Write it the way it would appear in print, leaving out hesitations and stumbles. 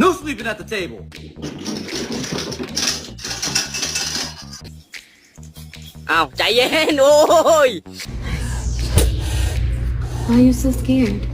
No sleeping at the table. อ้าวใจเย็นโอ้ย Why are you so scared?